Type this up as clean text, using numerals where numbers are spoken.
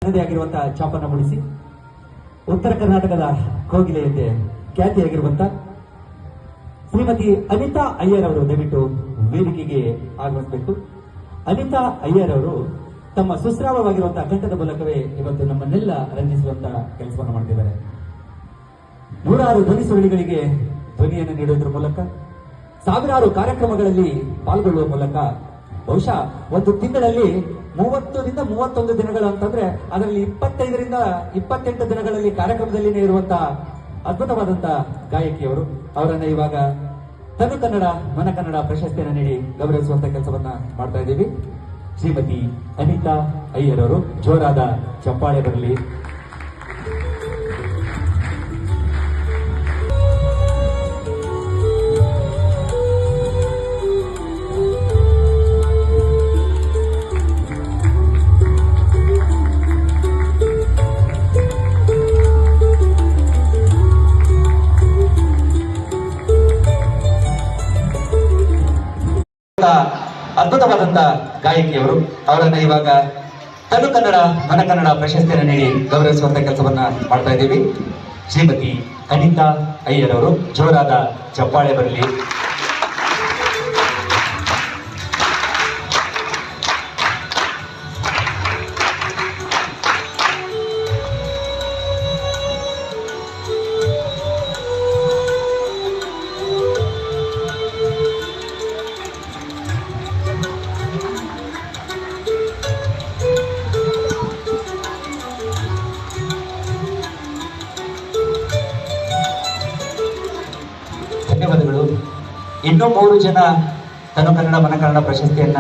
ತನ್ನದೇ ಆಗಿರುವಂತಹ ಛಾಪನ್ನು ಮೂಡಿಸಿ ಉತ್ತರ ಕರ್ನಾಟಕದ ಕೋಗಿಲೆಯಂತೆ ಖ್ಯಾತಿಯಾಗಿರುವಂತ ಶ್ರೀಮತಿ ಅನಿತಾ ಅಯ್ಯರ್ ಅವರು ದಯವಿಟ್ಟು ವೇದಿಕೆಗೆ ಆಗಮಿಸಬೇಕು. ಅನಿತಾ ಅಯ್ಯರ್ ಅವರು ತಮ್ಮ ಸುಸ್ರಾವವಾಗಿರುವಂತಹ ಕಂಠದ ಮೂಲಕವೇ ಇವತ್ತು ನಮ್ಮನ್ನೆಲ್ಲ ರಂಜಿಸುವಂತಹ ಕೆಲಸವನ್ನು ಮಾಡ್ತಿದ್ದಾರೆ. ನೂರಾರು ಧ್ವನಿ ಸುರುಳಿಗಳಿಗೆ ಧ್ವನಿಯನ್ನು ನೀಡುವುದರ ಮೂಲಕ, ಸಾವಿರಾರು ಕಾರ್ಯಕ್ರಮಗಳಲ್ಲಿ ಪಾಲ್ಗೊಳ್ಳುವ ಮೂಲಕ, ಬಹುಶಃ ಒಂದು ತಿಂಗಳಲ್ಲಿ 30ರಿಂದ 31 ದಿನಗಳು ಅಂತಂದ್ರೆ ಅದರಲ್ಲಿ 25ರಿಂದ 28 ದಿನಗಳಲ್ಲಿ ಕಾರ್ಯಕ್ರಮದಲ್ಲಿನೇ ಇರುವಂತಹ ಅದ್ಭುತವಾದಂತಹ ಗಾಯಕಿಯವರು. ಅವರನ್ನ ಇವಾಗ ತನು ಕನ್ನಡ ಮನ ಕನ್ನಡ ಪ್ರಶಸ್ತಿಯನ್ನು ನೀಡಿ ಗೌರವಿಸುವಂತ ಕೆಲಸವನ್ನ ಮಾಡ್ತಾ ಇದ್ದೀವಿ. ಶ್ರೀಮತಿ ಅನಿತಾ ಅಯ್ಯರ್ ಅವರು ಜೋರಾದ ಚಪ್ಪಾಳೆ ಬರಲಿ. ಅದ್ಭುತವಾದಂತ ಗಾಯಕಿಯವರು. ಅವರನ್ನ ಇವಾಗ ತನು ಕನ್ನಡ ಮನ ಕನ್ನಡ ಪ್ರಶಸ್ತಿಯನ್ನು ನೀಡಿ ಗೌರವಿಸುವಂತ ಕೆಲಸವನ್ನ ಮಾಡ್ತಾ ಇದ್ದೀವಿ. ಶ್ರೀಮತಿ ಅನಿತಾ ಅಯ್ಯರ್ ಅವರು ಜೋರಾದ ಚಪ್ಪಾಳೆ ಬರಲಿ. ಧನ್ಯವಾದಗಳು. ಇನ್ನೂ 3 ಜನ ತನು ಕನ್ನಡ ಮನ ಕನ್ನಡ ಪ್ರಶಸ್ತಿಯನ್ನ